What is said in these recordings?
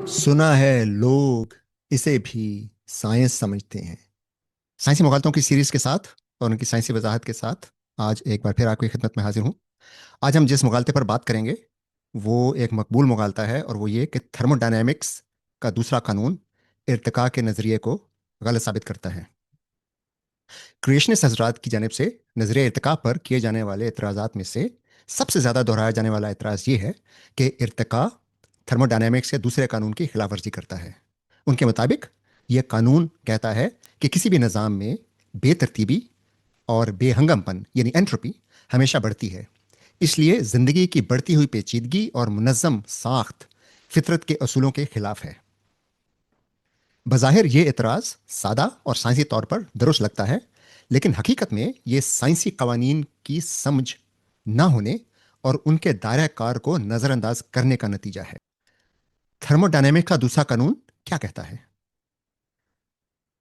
सुना है लोग इसे भी साइंस समझते हैं। साइंसी मुगालतों की सीरीज के साथ और उनकी साइंसी वजाहत के साथ आज एक बार फिर आपकी खिदमत में हाजिर हूँ। आज हम जिस मुगालते पर बात करेंगे वो एक मकबूल मुगालता है, और वो ये कि थर्मोडायनेमिक्स का दूसरा कानून इर्तिका के नज़रिए को गलत साबित करता है। क्रिएशनिस्ट हजरात की जानिब से नजरिया इर्तिका पर किए जाने वाले एतराज़ात में से सबसे ज़्यादा दोहराया जाने वाला एतराज़ ये है कि इर्तिका थर्मोडायनेमिक्स के दूसरे कानून की खिलाफ वर्जी करता है। उनके मुताबिक यह कानून कहता है कि किसी भी निज़ाम में बेतरतीबी और बेहंगमपन यानी एंट्रोपी हमेशा बढ़ती है। इसलिए ज़िंदगी की बढ़ती हुई पेचीदगी और मुनज़्ज़म साख्त फितरत के असूलों के खिलाफ है। बज़ाहिर ये एतराज़ सादा और साइंसी तौर पर दुरुस्त लगता है, लेकिन हकीकत में ये साइंसी कवानीन की समझ ना होने और उनके दायरा कार को नज़रअंदाज करने का नतीजा है। थर्मोडायनेमिक्स का दूसरा कानून क्या कहता है?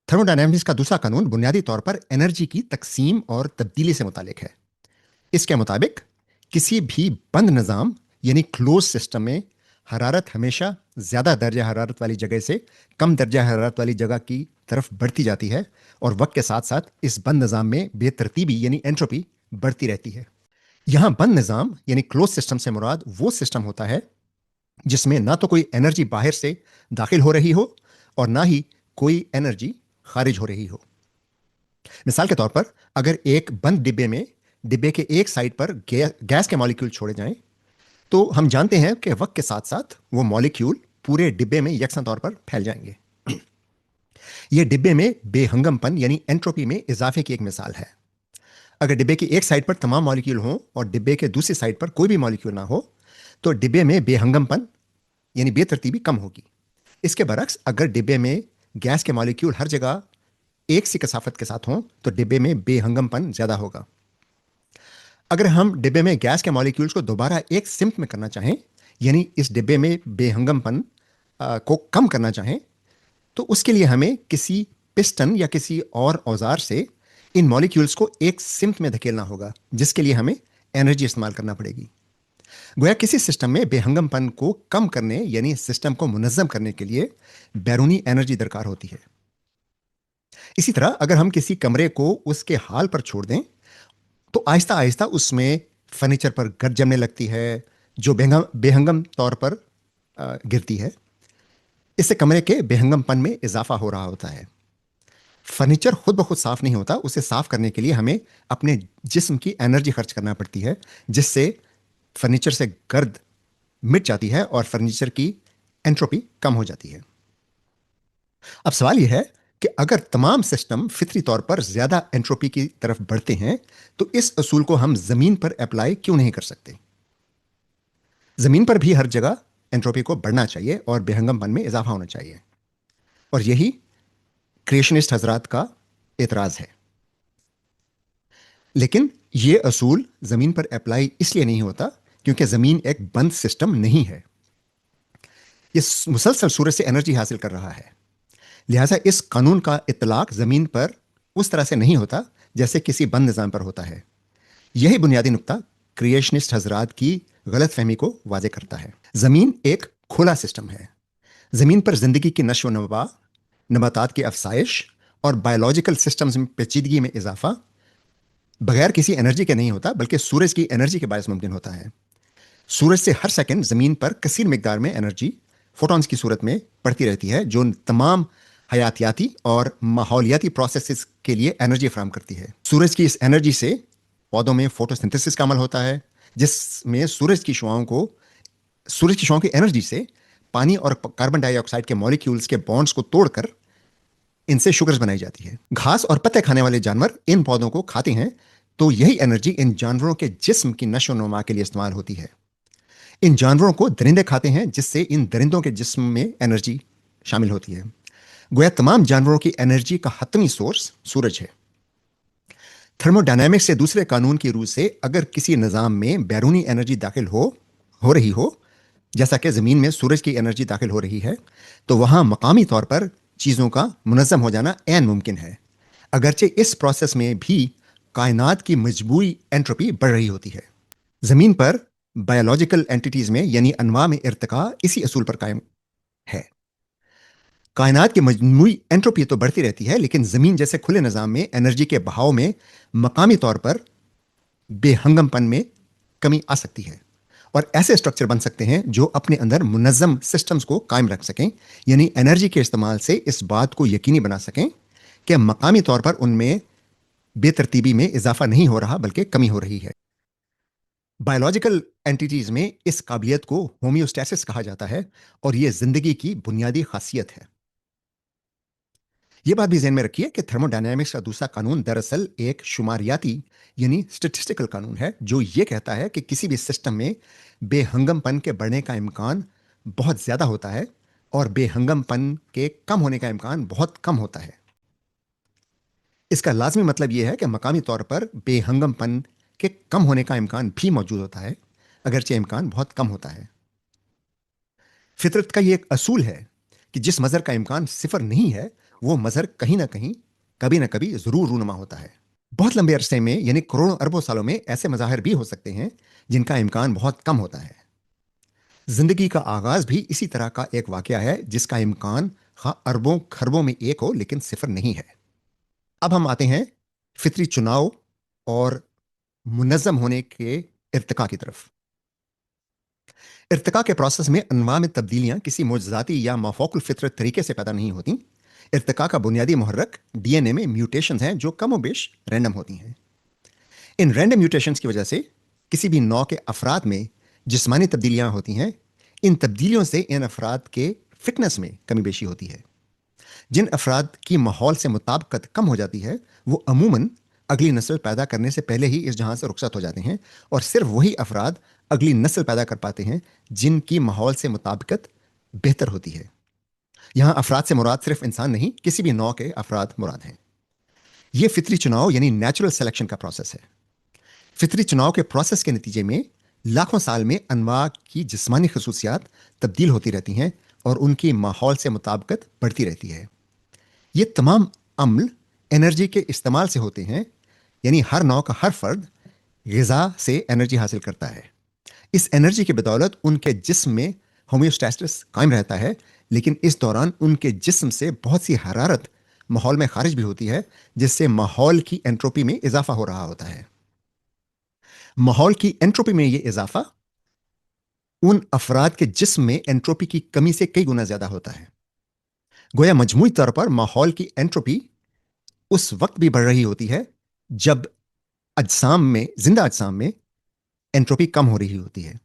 थर्मोडायनेमिक्स का दूसरा कानून बुनियादी तौर पर एनर्जी की तकसीम और तब्दीली से मुतालिक है। इसके मुताबिक किसी भी बंद निज़ाम यानी क्लोज सिस्टम में हरारत हमेशा ज़्यादा दर्जा हरारत वाली जगह से कम दर्जा हरारत वाली जगह की तरफ बढ़ती जाती है, और वक्त के साथ साथ इस बंद निज़ाम में बेतरतीबी यानी एंट्रोपी बढ़ती रहती है। यहाँ बंद निज़ाम यानी क्लोज सिस्टम से मुराद वो सिस्टम होता है जिसमें ना तो कोई एनर्जी बाहर से दाखिल हो रही हो और ना ही कोई एनर्जी खारिज हो रही हो। मिसाल के तौर पर अगर एक बंद डिब्बे में डिब्बे के एक साइड पर गैस के मॉलिक्यूल छोड़े जाएं, तो हम जानते हैं कि वक्त के साथ साथ वो मॉलिक्यूल पूरे डिब्बे में यकसा तौर पर फैल जाएंगे। ये डिब्बे में बेहंगमपन यानी एंट्रोपी में इजाफे की एक मिसाल है। अगर डिब्बे की एक साइड पर तमाम मॉलिक्यूल हों और डिब्बे के दूसरी साइड पर कोई भी मॉलिक्यूल ना हो, तो डिब्बे में बेहंगमपन यानी बेतरतीबी कम होगी। इसके बरक्स अगर डिब्बे में गैस के मॉलिक्यूल हर जगह एक सी कसाफत के साथ हों, तो डिब्बे में बेहंगमपन ज़्यादा होगा। अगर हम डिब्बे में गैस के मॉलिक्यूल्स को दोबारा एक सिमत में करना चाहें, यानी इस डिब्बे में बेहंगमपन को कम करना चाहें, तो उसके लिए हमें किसी पिस्टन या किसी और औजार से इन मॉलिक्यूल्स को एक सिमत में धकेलना होगा, जिसके लिए हमें एनर्जी इस्तेमाल करना पड़ेगी। गोया किसी सिस्टम में बेहंगमपन को कम करने यानी सिस्टम को मुनज़्ज़म करने के लिए बैरूनी एनर्जी दरकार होती है। इसी तरह अगर हम किसी कमरे को उसके हाल पर छोड़ दें, तो आहिस्ता आहिस्ता उसमें फर्नीचर पर गर्द जमने लगती है, जो बेहंगम तौर पर गिरती है। इससे कमरे के बेहंगमपन में इजाफा हो रहा होता है। फर्नीचर खुद ब खुद साफ नहीं होता, उसे साफ करने के लिए हमें अपने जिस्म की एनर्जी खर्च करना पड़ती है, जिससे फर्नीचर से गर्द मिट जाती है और फर्नीचर की एंट्रोपी कम हो जाती है। अब सवाल यह है कि अगर तमाम सिस्टम फितरी तौर पर ज्यादा एंट्रोपी की तरफ बढ़ते हैं, तो इस असूल को हम जमीन पर अप्लाई क्यों नहीं कर सकते? जमीन पर भी हर जगह एंट्रोपी को बढ़ना चाहिए और बेहंगमपन में इजाफा होना चाहिए, और यही क्रिएशनिस्ट हजरात का एतराज है। लेकिन यह असूल जमीन पर अप्लाई इसलिए नहीं होता क्योंकि जमीन एक बंद सिस्टम नहीं है। यह मुसलसल सूरज से एनर्जी हासिल कर रहा है, लिहाजा इस कानून का इतलाक जमीन पर उस तरह से नहीं होता जैसे किसी बंद निज़ाम पर होता है। यही बुनियादी नुक्ता क्रिएशनिस्ट हजरात की गलत फहमी को वाजे करता है। जमीन एक खुला सिस्टम है। जमीन पर जिंदगी की नशो नमा, नबातात की अफसाइश और बायोलॉजिकल सिस्टम्स में पेचीदगी में इजाफा बगैर किसी एनर्जी के नहीं होता, बल्कि सूरज की एनर्जी के बायस मुमकिन होता है। सूरज से हर सेकंड जमीन पर कसीर मिकदार में एनर्जी फोटॉन्स की सूरत में पड़ती रहती है, जो तमाम हयातियाती और माहौलियाती प्रोसेसेस के लिए एनर्जी फराहम करती है। सूरज की इस एनर्जी से पौधों में फोटोसिंथेसिस का अमल होता है, जिसमें सूरज की शुआओं की एनर्जी से पानी और कार्बन डाइऑक्साइड के मॉलिक्यूल्स के बॉन्ड्स को तोड़कर इनसे शुगर्स बनाई जाती है। घास और पत्ते खाने वाले जानवर इन पौधों को खाते हैं, तो यही एनर्जी इन जानवरों के जिस्म की नशो नुमा के लिए इस्तेमाल होती है। इन जानवरों को दरिंदे खाते हैं, जिससे इन दरिंदों के जिस्म में एनर्जी शामिल होती है। गोया तमाम जानवरों की एनर्जी का हतमी सोर्स सूरज है। थर्मोडायनेमिक्स से दूसरे कानून की रूह से अगर किसी निज़ाम में बैरूनी एनर्जी दाखिल हो रही हो, जैसा कि ज़मीन में सूरज की एनर्जी दाखिल हो रही है, तो वहाँ मकामी तौर पर चीज़ों का मुनज़्ज़म हो जाना ऐन मुमकिन है, अगरचे इस प्रोसेस में भी कायनात की मजबूरी एंट्रोपी बढ़ रही होती है। ज़मीन पर बायोलॉजिकल एंटिटीज़ में यानी अनवा में इर्तिका इसी असूल पर कायम है। कायनात की मजमूई एंट्रोपी तो बढ़ती रहती है, लेकिन ज़मीन जैसे खुले निज़ाम में एनर्जी के बहाव में मकामी तौर पर बेहंगमपन में कमी आ सकती है, और ऐसे स्ट्रक्चर बन सकते हैं जो अपने अंदर मुनज़्ज़म सिस्टम्स को कायम रख सकें, यानी एनर्जी के इस्तेमाल से इस बात को यकीनी बना सकें कि मकामी तौर पर उनमें बेतरतीबी में इजाफा नहीं हो रहा बल्कि कमी हो रही है। बायोलॉजिकल एंटिटीज में इस काबिलियत को होम्योस्टैसिस कहा जाता है, और यह जिंदगी की बुनियादी खासियत है। यह बात भी ध्यान में रखिए कि थर्मोडायनामिक्स का दूसरा कानून दरअसल एक शुमारियाती यानी स्टेटिस्टिकल कानून है, जो यह कहता है कि किसी भी सिस्टम में बेहंगमपन के बढ़ने का इम्कान बहुत ज्यादा होता है और बेहंगमपन के कम होने का इम्कान बहुत कम होता है। इसका लाजमी मतलब यह है कि मकामी तौर पर बेहंगमपन के कम होने का इम्कान भी मौजूद होता है, अगरचे इम्कान बहुत कम होता है। फितरत का यह एक असूल है कि जिस मज़हर का इम्कान सिफर नहीं है, वो मज़हर कहीं ना कहीं कभी ना कभी ज़रूर रूनुमा होता है। बहुत लंबे अरसे में यानी करोड़ों अरबों सालों में ऐसे मज़ाहिर भी हो सकते हैं जिनका इम्कान बहुत कम होता है। जिंदगी का आगाज भी इसी तरह का एक वाकया है जिसका इम्कान हाँ अरबों खरबों में एक हो, लेकिन सिफर नहीं है। अब हम आते हैं फितरी चुनाव और मुनज़्ज़म होने के इर्तिका की तरफ। इर्तिका के प्रोसेस में अनवा में तब्दीलियां किसी मोजज़ाती या माफौकुल फितरत तरीके से पैदा नहीं होती। इर्तिका का बुनियादी मुहर्रक डीएनए में म्यूटेशंस हैं जो कम बेश रैंडम होती हैं। इन रैंडम म्यूटेशंस की वजह से किसी भी नौ के अफराद में जिस्मानी तब्दीलियां होती हैं। इन तब्दीलियों से इन अफराद के फिटनेस में कमी बेशी होती है। जिन अफराद की माहौल से मुताबिकत कम हो जाती है, वो अमूमन अगली नस्ल पैदा करने से पहले ही इस जहां से रुखसत हो जाते हैं, और सिर्फ वही अफराद अगली नस्ल पैदा कर पाते हैं जिनकी माहौल से मुताबिकत बेहतर होती है। यहां अफराद से मुराद सिर्फ इंसान नहीं, किसी भी नौ के अफराद मुराद हैं। यह फितरी चुनाव यानी नेचुरल सिलेक्शन का प्रोसेस है। फितरी चुनाव के प्रोसेस के नतीजे में लाखों साल में अनवा की जिस्मानी खसूसियात तब्दील होती रहती हैं और उनकी माहौल से मुताबिकत बढ़ती रहती है। ये तमाम अम्ल एनर्जी के इस्तेमाल से होते हैं, यानी हर नौ का हर फर्द ग़िज़ा से एनर्जी हासिल करता है। इस एनर्जी की बदौलत उनके जिस्म में होम्योस्टैसिस कायम रहता है, लेकिन इस दौरान उनके जिस्म से बहुत सी हरारत माहौल में खारिज भी होती है, जिससे माहौल की एंट्रोपी में इजाफा हो रहा होता है। माहौल की एंट्रोपी में यह इजाफा उन अफराद के जिस्म में एंट्रोपी की कमी से कई गुना ज्यादा होता है। गोया मजमूई तौर पर माहौल की एंट्रोपी उस वक्त भी बढ़ रही होती है जब जिंदा अजसाम में एंट्रोपी कम हो रही होती है।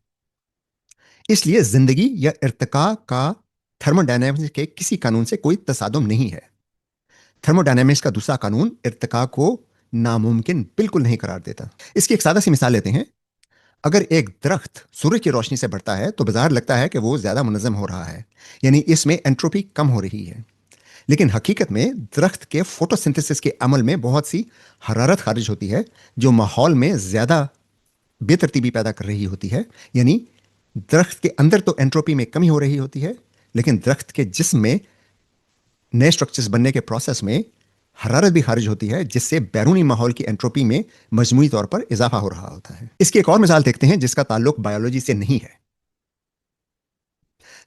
इसलिए जिंदगी या इर्तिका का थर्मोडायनेमिक्स के किसी कानून से कोई तसादुम नहीं है। थर्मोडायनेमिक्स का दूसरा कानून इर्तिका को नामुमकिन बिल्कुल नहीं करार देता। इसकी एक सादा सी मिसाल लेते हैं। अगर एक दरख्त सूरज की रोशनी से बढ़ता है तो बाजार लगता है कि वो ज्यादा मुनज़्ज़म हो रहा है, यानी इसमें एंट्रोपी कम हो रही है। लेकिन हकीकत में दरख्त के फोटोसिंथेसिस के अमल में बहुत सी हरारत खारिज होती है जो माहौल में ज्यादा बेतरतीबी पैदा कर रही होती है। यानी दरख्त के अंदर तो एंट्रोपी में कमी हो रही होती है, लेकिन दरख्त के जिस्म में नए स्ट्रक्चर्स बनने के प्रोसेस में हरारत भी खारिज होती है, जिससे बैरूनी माहौल की एंट्रोपी में मजमूई तौर पर इजाफा हो रहा होता है। इसकी एक और मिसाल देखते हैं जिसका ताल्लुक बायोलॉजी से नहीं है।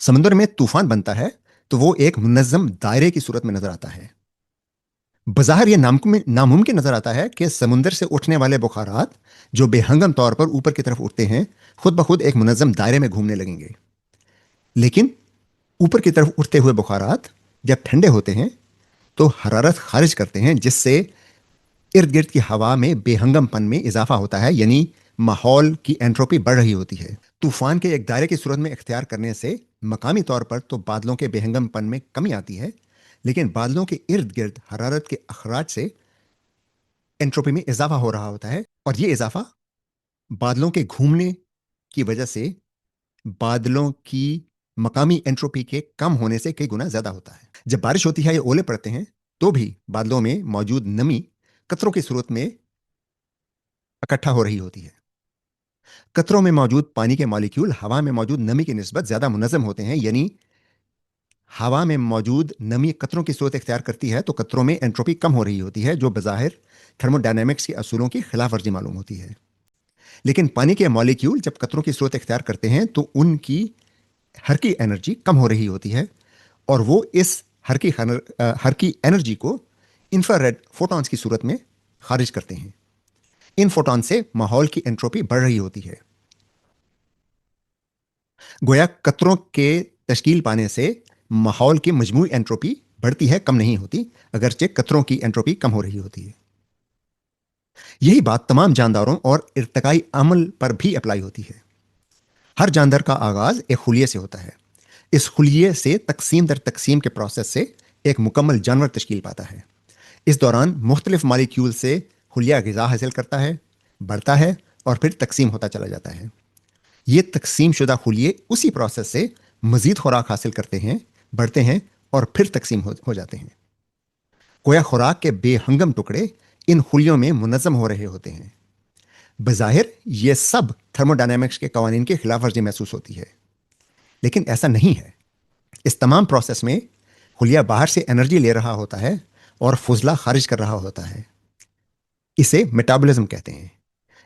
समुद्र में तूफान बनता है तो वो एक मुनज़्ज़म दायरे की सूरत में नजर आता है। बज़ाहिर यह नामुमकिन नजर आता है कि समुद्र से उठने वाले बुखारात जो बेहंगम तौर पर ऊपर की तरफ उठते हैं, खुद ब खुद एक मुनज़्ज़म दायरे में घूमने लगेंगे। लेकिन ऊपर की तरफ उठते हुए बुखारात जब ठंडे होते हैं तो हरारत खारिज करते हैं, जिससे इर्द गिर्द की हवा में बेहंगमपन में इजाफा होता है, यानी माहौल की एंट्रोपी बढ़ रही होती है। तूफान के एक दायरे की सूरत में इख्तियार करने से मकामी तौर पर तो बादलों के बेहंगमपन में कमी आती है, लेकिन बादलों के इर्द गिर्द हरारत के अखराज से एंट्रोपी में इजाफा हो रहा होता है, और यह इजाफा बादलों के घूमने की वजह से बादलों की मकामी एंट्रोपी के कम होने से कई गुना ज्यादा होता है। जब बारिश होती है या ओले पड़ते हैं तो भी बादलों में मौजूद नमी कतरों की सूरत में इकट्ठा हो रही होती है। कतरों में मौजूद पानी के मॉलिक्यूल हवा में मौजूद नमी की निस्बत ज्यादा मुनज़्ज़म होते हैं, यानी हवा में मौजूद नमी कतरों की सूरत इख्तियार करती है तो कतरों में एंट्रोपी कम हो रही होती है, जो बज़ाहिर थर्मोडायनेमिक्स के असूलों की खिलाफ वर्जी मालूम होती है। लेकिन पानी के मॉलिक्यूल जब कतरों की सूरत इख्तियार करते हैं तो उनकी हर की एनर्जी कम हो रही होती है, और वो इस حرکی انرجی کو انفراریڈ فوٹونز کی صورت میں خارج کرتے ہیں. ان فوٹون سے ماحول کی انٹروپی بڑھ رہی ہوتی ہے. گویا قطروں کے تشکیل پانے سے ماحول کی مجموعی انٹروپی بڑھتی ہے، کم نہیں ہوتی، اگرچہ قطروں کی انٹروپی کم ہو رہی ہوتی ہے. یہی بات تمام جانداروں اور ارتقائی عمل پر بھی اپلائی ہوتی ہے. ہر جاندار کا آغاز ایک خلیے سے ہوتا ہے. اس خلیے سے تقسیم در تقسیم کے پروسیس سے ایک مکمل جانور تشکیل پاتا ہے. اس دوران مختلف مالیکیول سے خلیہ غذا حاصل کرتا ہے، بڑھتا ہے اور پھر تقسیم ہوتا چلا جاتا ہے. یہ تقسیم شدہ خلیے اسی پروسیس سے مزید خوراک حاصل کرتے ہیں، بڑھتے ہیں اور پھر تقسیم ہو جاتے ہیں. گویا خوراک کے بے ہنگم ٹکڑے ان خلیوں میں منظم ہو رہے ہوتے ہیں. بظاہر یہ سب تھرموڈائنامکس کے قوانین کی خلاف ورزی محسوس ہوتی ہے، لیکن ایسا نہیں ہے. اس تمام پروسیس میں خلیہ باہر سے انرجی لے رہا ہوتا ہے اور فضلہ خارج کر رہا ہوتا ہے. اسے میٹابولزم کہتے ہیں.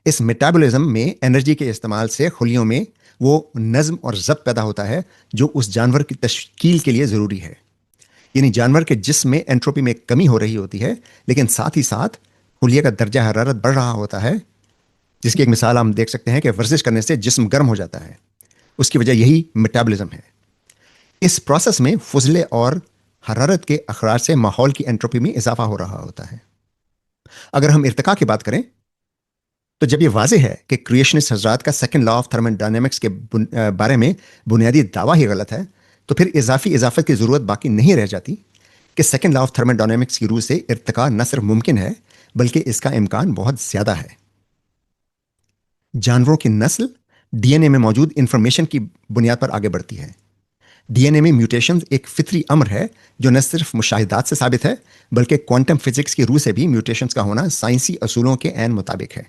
اس میٹابولزم میں انرجی کے استعمال سے خلیوں میں وہ نظم اور ضبط پیدا ہوتا ہے جو اس جانور کی تشکیل کے لیے ضروری ہے. یعنی جانور کے جسم میں انٹروپی میں کمی ہو رہی ہوتی ہے، لیکن ساتھ ہی ساتھ خلیے کا درجہ حرارت بڑھ رہا ہوتا ہے، جس کی ایک مثال ہم دیکھ سکتے ہیں کہ ورزش کرنے سے جسم گرم ہو جاتا ہے. اس کی وجہ یہی میٹابولزم ہے. اس پروسیس میں فضلے اور حرارت کے اخراج سے ماحول کی انٹروپی میں اضافہ ہو رہا ہوتا ہے. اگر ہم ارتقاء کی بات کریں تو جب یہ واضح ہے کہ کریشنسٹ حضرات کا سیکنڈ لا آف تھرموڈائنامکس کے بارے میں بنیادی دعویٰ ہی غلط ہے، تو پھر اضافی اضافت کی ضرورت باقی نہیں رہ جاتی کہ سیکنڈ لا آف تھرموڈائنامکس کی روح سے ارتقاء نہ صرف ممکن ہے بلکہ اس کا امکان بہت زیادہ ہے. جانوروں کی نسل ڈی این اے میں موجود انفارمیشن کی بنیاد پر آگے بڑھتی ہے. ڈی این اے میں میوٹیشن ایک فطری امر ہے جو نہ صرف مشاہدات سے ثابت ہے بلکہ کوانٹم فزکس کی روح سے بھی میوٹیشنز کا ہونا سائنسی اصولوں کے عین مطابق ہے.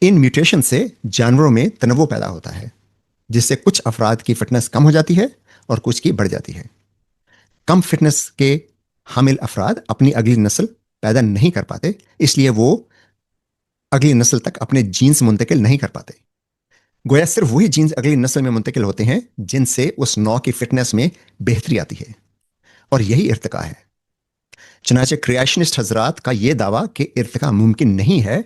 ان میوٹیشن سے جانوروں میں تنوع پیدا ہوتا ہے، جس سے کچھ افراد کی فٹنس کم ہو جاتی ہے اور کچھ کی بڑھ جاتی ہے. کم فٹنس کے حامل افراد اپنی اگلی نسل پیدا نہیں کر پاتے، اس لیے وہ اگلی نسل تک اپنے جینز منتقل نہیں کر پاتے. گویا صرف وہی جینز اگلی نسل میں منتقل ہوتے ہیں جن سے اس نوع کی فٹنس میں بہتری آتی ہے، اور یہی ارتقاء ہے. چنانچہ کریشنسٹ حضرات کا یہ دعویٰ کہ ارتقاء ممکن نہیں ہے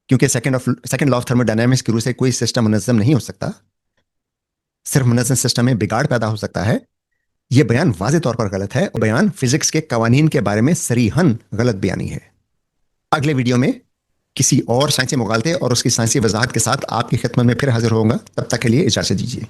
کیونکہ سیکنڈ لا آف تھرموڈائنامکس کی روح سے کوئی سسٹم منظم نہیں ہو سکتا، صرف منظم سسٹم میں بگاڑ پیدا ہو سکتا ہے، یہ بیان واضح طور پر غلط ہے. بیان فزکس کے قوانین کے بارے میں صریحاً غلط بیانی ہے. اگلے ویڈیو میں کسی اور سائنسی مغالطے اور اس کی سائنسی وضاحت کے ساتھ آپ کی خدمت میں پھر حاضر ہوں گا. تب تک کے لیے اجازت دیجیے.